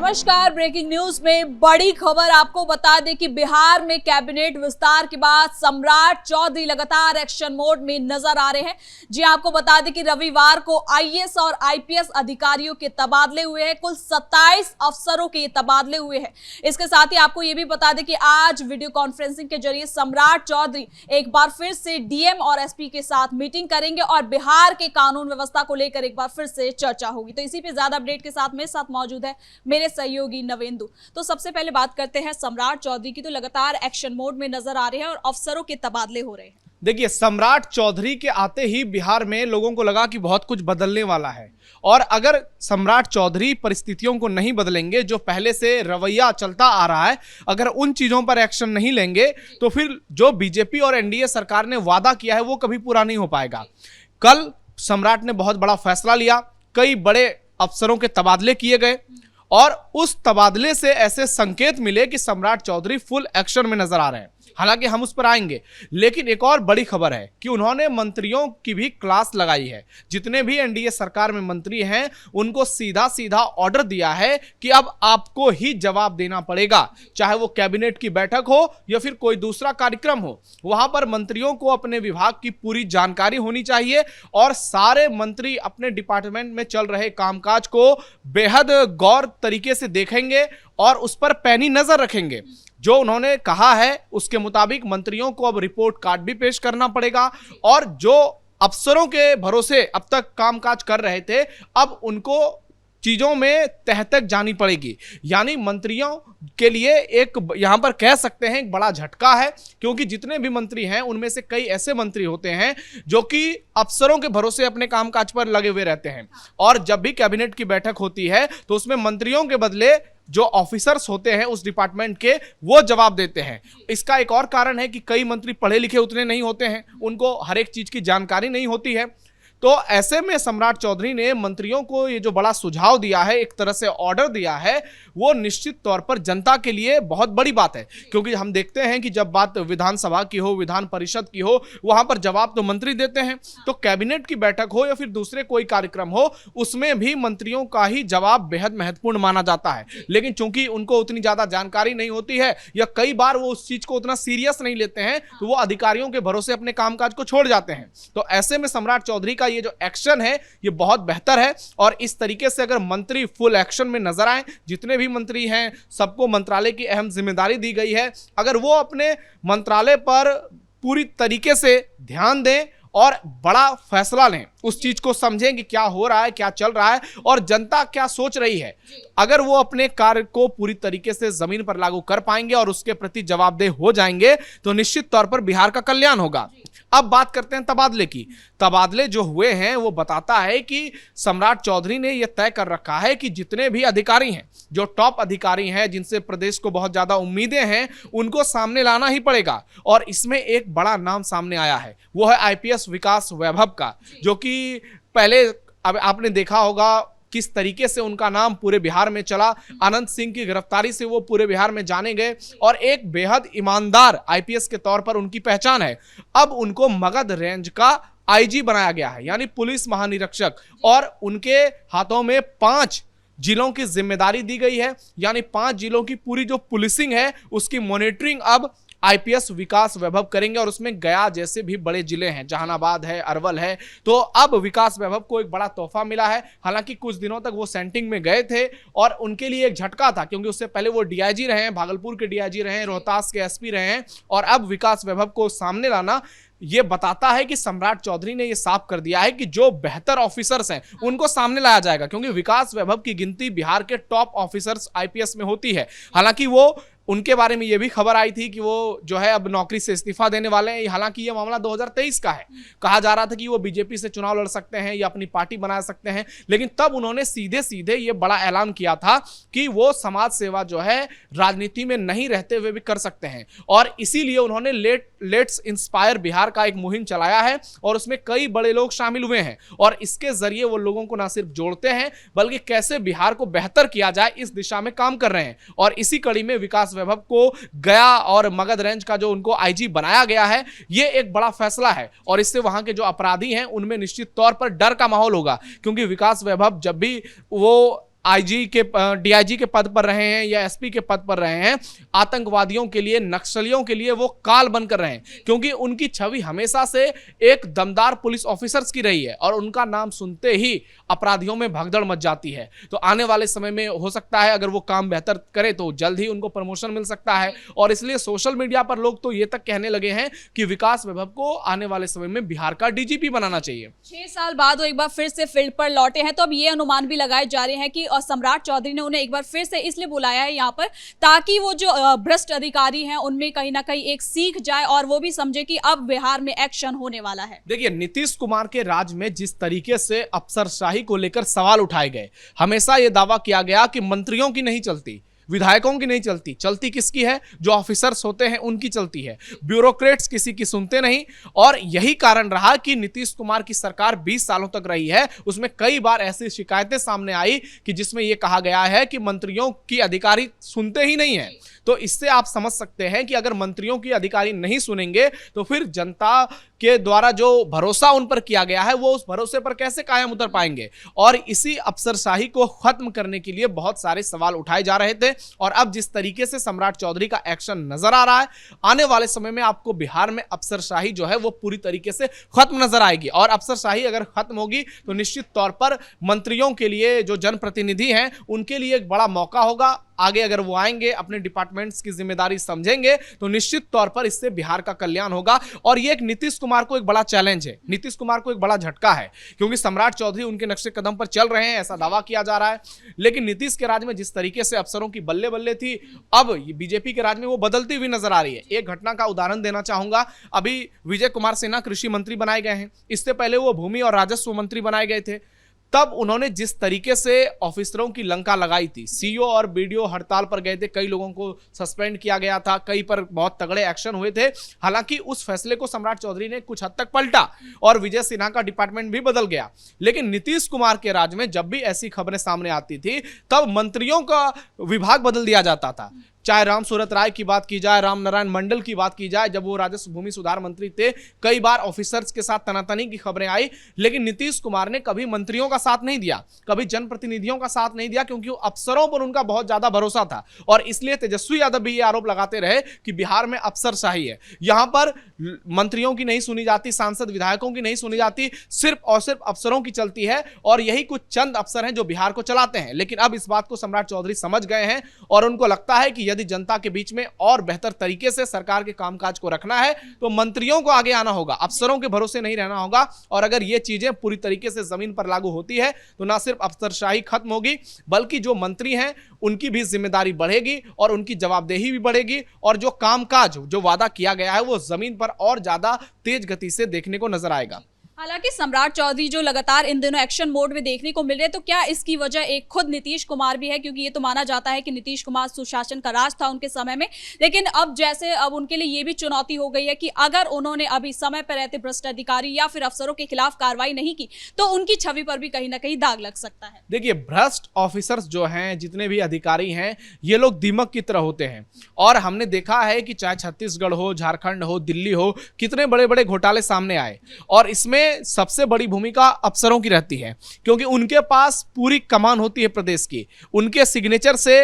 नमस्कार। Breaking news में बड़ी खबर आपको बता दें कि बिहार में कैबिनेट विस्तार के बाद सम्राट चौधरी लगातार एक्शन मोड में नजर आ रहे हैं। जी आपको बता दें कि रविवार को आईएएस और आईपीएस अधिकारियों के तबादले हुए हैं। कुल 27 अफसरों के तबादले हुए हैं। इसके साथ ही आपको यह भी बता दें कि आज वीडियो कॉन्फ्रेंसिंग के जरिए सम्राट चौधरी एक बार फिर से डीएम और एसपी के साथ मीटिंग करेंगे और बिहार के कानून व्यवस्था को लेकर एक बार फिर से चर्चा होगी। तो इसी पे ज्यादा अपडेट के साथ मेरे साथ मौजूद है मेरे सहयोगी नवेंदु। तो सबसे पहले बात करते हैं सम्राट चौधरी की। तो लगातार एक्शन मोड में नजर आ रहे हैं और अफसरों के तबादले हो रहे हैं। देखिए, सम्राट चौधरी के आते ही बिहार में लोगों को लगा कि बहुत कुछ बदलने वाला है, और अगर सम्राट चौधरी परिस्थितियों को नहीं बदलेंगे, जो पहले से रवैया चलता आ रहा है, अगर उन चीजों पर एक्शन नहीं लेंगे तो फिर जो बीजेपी और एनडीए सरकार ने वादा किया है वो कभी पूरा नहीं हो पाएगा। कल सम्राट ने बहुत बड़ा फैसला लिया, कई बड़े अफसरों के तबादले किए गए और उस तबादले से ऐसे संकेत मिले कि सम्राट चौधरी फुल एक्शन में नजर आ रहे हैं। हालांकि हम उस पर आएंगे, लेकिन एक और बड़ी खबर है कि उन्होंने मंत्रियों की भी क्लास लगाई है। जितने भी एनडीए सरकार में मंत्री हैं उनको सीधा सीधा ऑर्डर दिया है कि अब आपको ही जवाब देना पड़ेगा, चाहे वो कैबिनेट की बैठक हो या फिर कोई दूसरा कार्यक्रम हो। वहां पर मंत्रियों को अपने विभाग की पूरी जानकारी होनी चाहिए और सारे मंत्री अपने डिपार्टमेंट में चल रहे कामकाज को बेहद गौर तरीके से देखेंगे और उस पर पैनी नजर रखेंगे। जो उन्होंने कहा है उसके मुताबिक मंत्रियों को अब रिपोर्ट कार्ड भी पेश करना पड़ेगा और जो अफसरों के भरोसे अब तक कामकाज कर रहे थे, अब उनको चीजों में तह तक जानी पड़ेगी। यानी मंत्रियों के लिए एक यहां पर कह सकते हैं एक बड़ा झटका है, क्योंकि जितने भी मंत्री हैं उनमें से कई ऐसे मंत्री होते हैं जो कि अफसरों के भरोसे अपने कामकाज पर लगे हुए रहते हैं, और जब भी कैबिनेट की बैठक होती है तो उसमें मंत्रियों के बदले जो ऑफिसर्स होते हैं उस डिपार्टमेंट के, वो जवाब देते हैं। इसका एक और कारण है कि कई मंत्री पढ़े लिखे उतने नहीं होते हैं, उनको हर एक चीज की जानकारी नहीं होती है। तो ऐसे में सम्राट चौधरी ने मंत्रियों को ये जो बड़ा सुझाव दिया है, एक तरह से ऑर्डर दिया है, वो निश्चित तौर पर जनता के लिए बहुत बड़ी बात है। क्योंकि हम देखते हैं कि जब बात विधानसभा की हो, विधान परिषद की हो, वहां पर जवाब तो मंत्री देते हैं। तो कैबिनेट की बैठक हो या फिर दूसरे कोई कार्यक्रम हो, उसमें भी मंत्रियों का ही जवाब बेहद महत्वपूर्ण माना जाता है। लेकिन चूंकि उनको उतनी ज्यादा जानकारी नहीं होती है या कई बार वो उस चीज को उतना सीरियस नहीं लेते हैं, तो वो अधिकारियों के भरोसे अपने कामकाज को छोड़ जाते हैं। तो ऐसे में सम्राट चौधरी का ये जो एक्शन है ये बहुत बेहतर है, और इस तरीके से अगर मंत्री फुल एक्शन में नजर आए, जितने भी मंत्री हैं सबको मंत्रालय की अहम जिम्मेदारी दी गई है, अगर वो अपने मंत्रालय पर पूरी तरीके से ध्यान दें और बड़ा फैसला लें, उस चीज को समझें कि क्या हो रहा है, क्या चल रहा है और जनता क्या सोच रही है, अगर वो अपने कार्य को पूरी तरीके से जमीन पर लागू कर पाएंगे और उसके प्रति जवाबदेह हो जाएंगे, तो निश्चित तौर पर बिहार का कल्याण होगा। अब बात करते हैं तबादले की। तबादले जो हुए हैं वो बताता है कि सम्राट चौधरी ने यह तय कर रखा है कि जितने भी अधिकारी हैं, जो टॉप अधिकारी हैं, जिनसे प्रदेश को बहुत ज्यादा उम्मीदें हैं, उनको सामने लाना ही पड़ेगा। और इसमें एक बड़ा नाम सामने आया है, वो है आईपीएस विकास वैभव का, जो कि पहले अब आपने देखा होगा किस तरीके से उनका नाम पूरे बिहार में चला। अनंत सिंह की गिरफ्तारी से वो पूरे बिहार में जाने गए और एक बेहद ईमानदार आईपीएस के तौर पर उनकी पहचान है। अब उनको मगध रेंज का आईजी बनाया गया है, यानी पुलिस महानिरीक्षक, और उनके हाथों में 5 जिलों की जिम्मेदारी दी गई है। यानी 5 जिलों की पूरी जो पुलिसिंग है उसकी मॉनिटरिंग अब आईपीएस विकास वैभव करेंगे, और उसमें गया जैसे भी बड़े जिले हैं, जहानाबाद है, अरवल है, तो अब विकास वैभव को एक बड़ा तोहफा मिला है। हालांकि कुछ दिनों तक वो सेंटिंग में गए थे और उनके लिए एक झटका था, क्योंकि उससे पहले वो डीआईजी रहे हैं, भागलपुर के डीआईजी रहे हैं, रोहतास के एसपी रहे हैं, और अब विकास वैभव को सामने लाना ये बताता है कि सम्राट चौधरी ने ये साफ कर दिया है कि जो बेहतर ऑफिसर्स हैं उनको सामने लाया जाएगा, क्योंकि विकास वैभव की गिनती बिहार के टॉप ऑफिसर्स आईपीएस में होती है। हालांकि वो उनके बारे में यह भी खबर आई थी कि वो जो है अब नौकरी से इस्तीफा देने वाले हैं। हालांकि यह मामला 2023 का है, कहा जा रहा था कि वो बीजेपी से चुनाव लड़ सकते हैं या अपनी पार्टी बना सकते हैं, लेकिन तब उन्होंने सीधे सीधे ये बड़ा ऐलान किया था कि वो समाज सेवा जो है राजनीति में नहीं रहते हुए भी कर सकते हैं, और इसीलिए उन्होंने लेट्स इंस्पायर बिहार का एक मुहिम चलाया है और उसमें कई बड़े लोग शामिल हुए हैं, और इसके जरिए वो लोगों को ना सिर्फ जोड़ते हैं बल्कि कैसे बिहार को बेहतर किया जाए इस दिशा में काम कर रहे हैं। और इसी कड़ी में विकास वैभव को गया और मगध रेंज का जो उनको आईजी बनाया गया है, ये एक बड़ा फैसला है, और इससे वहां के जो अपराधी हैं उनमें निश्चित तौर पर डर का माहौल होगा, क्योंकि विकास वैभव जब भी वो आईजी के डीआईजी के पद पर रहे हैं या एसपी के पद पर रहे हैं, आतंकवादियों के लिए, नक्सलियों के लिए वो काल बनकर रहे हैं, क्योंकि उनकी छवि हमेशा से एक दमदार पुलिस ऑफिसर्स की रही है और उनका नाम सुनते ही अपराधियों में भगदड़ मच जाती है। तो आने वाले समय में हो सकता है अगर वो काम बेहतर करे तो जल्द ही उनको प्रमोशन मिल सकता है। और इसलिए सोशल मीडिया पर लोग तो ये तक कहने लगे हैं कि विकास वैभव को आने वाले समय में बिहार का डीजीपी बनाना चाहिए। 6 साल बाद वो एक बार फिर से फील्ड पर लौटे हैं, तो अब ये अनुमान भी लगाए जा रहे हैं कि सम्राट चौधरी ने उन्हें एक बार फिर से इसलिए बुलाया है यहाँ पर ताकि वो जो भ्रष्ट अधिकारी हैं उनमें कहीं ना कहीं एक सीख जाए और वो भी समझे कि अब बिहार में एक्शन होने वाला है। देखिए, नीतीश कुमार के राज में जिस तरीके से अफसरशाही को लेकर सवाल उठाए गए, हमेशा यह दावा किया गया कि मंत्रियों की नहीं चलती, विधायकों की नहीं चलती, चलती किसकी है? जो ऑफिसर्स होते हैं उनकी चलती है। ब्यूरोक्रेट्स किसी की सुनते नहीं। और यही कारण रहा कि नीतीश कुमार की सरकार 20 सालों तक रही है, उसमें कई बार ऐसी शिकायतें सामने आई कि जिसमें यह कहा गया है कि मंत्रियों की अधिकारी सुनते ही नहीं है। तो इससे आप समझ सकते हैं कि अगर मंत्रियों की अधिकारी नहीं सुनेंगे तो फिर जनता के द्वारा जो भरोसा उन पर किया गया है वो उस भरोसे पर कैसे कायम उतर पाएंगे। और इसी अफसरशाही को खत्म करने के लिए बहुत सारे सवाल उठाए जा रहे थे। और अब जिस तरीके से सम्राट चौधरी का एक्शन नजर आ रहा है, आने वाले समय में आपको बिहार में अफसरशाही जो है वो पूरी तरीके से खत्म नजर आएगी। और अफसरशाही अगर खत्म होगी तो निश्चित तौर पर मंत्रियों के लिए, जो जनप्रतिनिधि हैं, उनके लिए एक बड़ा मौका होगा। आगे अगर वो आएंगे, अपने डिपार्टमेंट्स की जिम्मेदारी समझेंगे, तो निश्चित तौर पर इससे बिहार का कल्याण होगा। और ये एक नीतीश कुमार को एक बड़ा चैलेंज है, नीतीश कुमार को एक बड़ा झटका है, क्योंकि सम्राट चौधरी उनके नक्शे कदम पर चल रहे हैं, ऐसा दावा किया जा रहा है। लेकिन नीतीश के राज में जिस तरीके से अफसरों की बल्ले बल्ले थी, अब बीजेपी के राज में वो बदलती हुई नजर आ रही है। एक घटना का उदाहरण देना चाहूंगा। अभी विजय कुमार सिन्हा कृषि मंत्री बनाए गए हैं, इससे पहले वो भूमि और राजस्व मंत्री बनाए गए थे। तब उन्होंने जिस तरीके से ऑफिसरों की लंका लगाई थी, सीईओ और बीडीओ हड़ताल पर गए थे, कई लोगों को सस्पेंड किया गया था, कई पर बहुत तगड़े एक्शन हुए थे। हालांकि उस फैसले को सम्राट चौधरी ने कुछ हद तक पलटा और विजय सिन्हा का डिपार्टमेंट भी बदल गया। लेकिन नीतीश कुमार के राज में जब भी ऐसी खबरें सामने आती थी, तब मंत्रियों का विभाग बदल दिया जाता था। चाहे राम सूरत राय की बात की जाए, राम नारायण मंडल की बात की जाए, जब वो राजस्व भूमि सुधार मंत्री थे, कई बार ऑफिसर्स के साथ तनातनी की खबरें आई। लेकिन नीतीश कुमार ने कभी मंत्रियों का साथ नहीं दिया, कभी जनप्रतिनिधियों का साथ नहीं दिया, क्योंकि अफसरों पर उनका बहुत ज्यादा भरोसा था। और इसलिए तेजस्वी यादव भी ये आरोप लगाते रहे कि बिहार में अफसरशाही है, यहां पर मंत्रियों की नहीं सुनी जाती, सांसद विधायकों की नहीं सुनी जाती, सिर्फ और सिर्फ अफसरों की चलती है। और यही कुछ चंद अफसर हैं जो बिहार को चलाते हैं। लेकिन अब इस बात को सम्राट चौधरी समझ गए हैं और उनको लगता है कि यदि जनता के बीच में और बेहतर तरीके से सरकार के कामकाज को रखना है तो मंत्रियों को आगे आना होगा, अफसरों के भरोसे नहीं रहना होगा। और अगर ये चीजें पूरी तरीके से जमीन पर लागू होती है तो ना सिर्फ अफसरशाही खत्म होगी, बल्कि जो मंत्री हैं उनकी भी जिम्मेदारी बढ़ेगी और उनकी जवाबदेही भी बढ़ेगी। और जो कामकाज, जो वादा किया गया है, वो जमीन पर और ज्यादा तेज गति से देखने को नजर आएगा। हालांकि सम्राट चौधरी जो लगातार इन दिनों एक्शन मोड में देखने को मिल रहे हैं, तो क्या इसकी वजह एक खुद नीतीश कुमार भी है? क्योंकि ये तो माना जाता है कि नीतीश कुमार सुशासन का राज था उनके समय में, लेकिन अब जैसे अब उनके लिए ये भी चुनौती हो गई है कि अगर उन्होंने अभी समय पर रहते भ्रष्ट अधिकारी या फिर अफसरों के खिलाफ कार्रवाई नहीं की तो उनकी छवि पर भी कहीं ना कहीं दाग लग सकता है। देखिए, भ्रष्ट ऑफिसर्स जो हैं, जितने भी अधिकारी हैं, ये लोग दीमक की तरह होते हैं। और हमने देखा है कि चाहे छत्तीसगढ़ हो, झारखंड हो, दिल्ली हो, कितने बड़े बड़े घोटाले सामने आए। और इसमें सबसे बड़ी भूमिका अफसरों की रहती है, क्योंकि उनके पास पूरी कमान होती है प्रदेश की, उनके सिग्नेचर से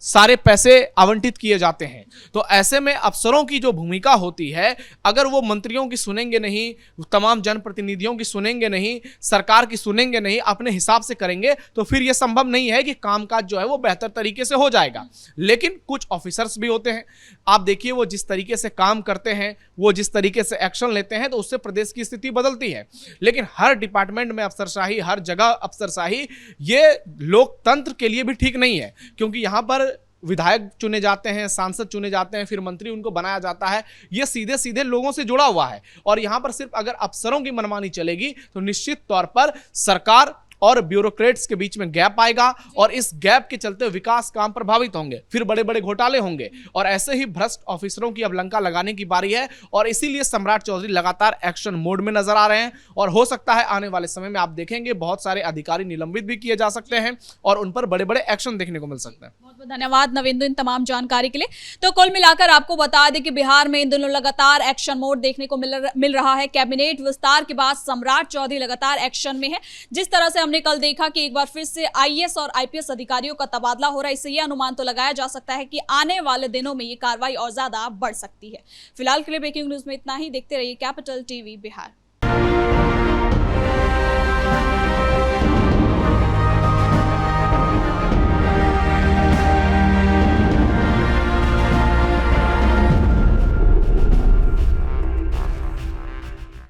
सारे पैसे आवंटित किए जाते हैं। तो ऐसे में अफसरों की जो भूमिका होती है, अगर वो मंत्रियों की सुनेंगे नहीं, तमाम जनप्रतिनिधियों की सुनेंगे नहीं, सरकार की सुनेंगे नहीं, अपने हिसाब से करेंगे, तो फिर यह संभव नहीं है कि कामकाज जो है वो बेहतर तरीके से हो जाएगा। लेकिन कुछ ऑफिसर्स भी होते हैं, आप देखिए वो जिस तरीके से काम करते हैं, वो जिस तरीके से एक्शन लेते हैं, तो उससे प्रदेश की स्थिति बदलती है। लेकिन हर डिपार्टमेंट में अफसरशाही, हर जगह अफसरशाही, ये लोकतंत्र के लिए भी ठीक नहीं है। क्योंकि यहां पर विधायक चुने जाते हैं, सांसद चुने जाते हैं, फिर मंत्री उनको बनाया जाता है, ये सीधे सीधे लोगों से जुड़ा हुआ है। और यहां पर सिर्फ अगर अफसरों की मनमानी चलेगी तो निश्चित तौर पर सरकार और ब्यूरोक्रेट्स के बीच में गैप आएगा और इस गैप के चलते विकास काम प्रभावित होंगे, फिर बड़े बड़े घोटाले होंगे। और ऐसे ही भ्रष्ट ऑफिसरों की अब लंका लगाने की बारी है और इसीलिए सम्राट चौधरी लगातार एक्शन मोड में नजर आ रहे हैं। और हो सकता है आने वाले समय में आप देखेंगे बहुत सारे अधिकारी निलंबित भी किए जा सकते हैं और उन पर बड़े बड़े एक्शन देखने को मिल सकते हैं। बहुत बहुत धन्यवाद नवेंदु इन तमाम जानकारी के लिए। तो कुल मिलाकर आपको बता दें कि बिहार में इन दिनों लगातार एक्शन मोड देखने को मिल रहा है। कैबिनेट विस्तार के बाद सम्राट चौधरी लगातार एक्शन में है। जिस तरह से हमने कल देखा कि एक बार फिर से आईएएस और आईपीएस अधिकारियों का तबादला हो रहा है। इससे यह अनुमान तो लगाया जा सकता है कि आने वाले दिनों में ये कार्रवाई और ज्यादा बढ़ सकती है। फिलहाल के लिए ब्रेकिंग न्यूज में इतना ही। देखते रहिए कैपिटल टीवी बिहार।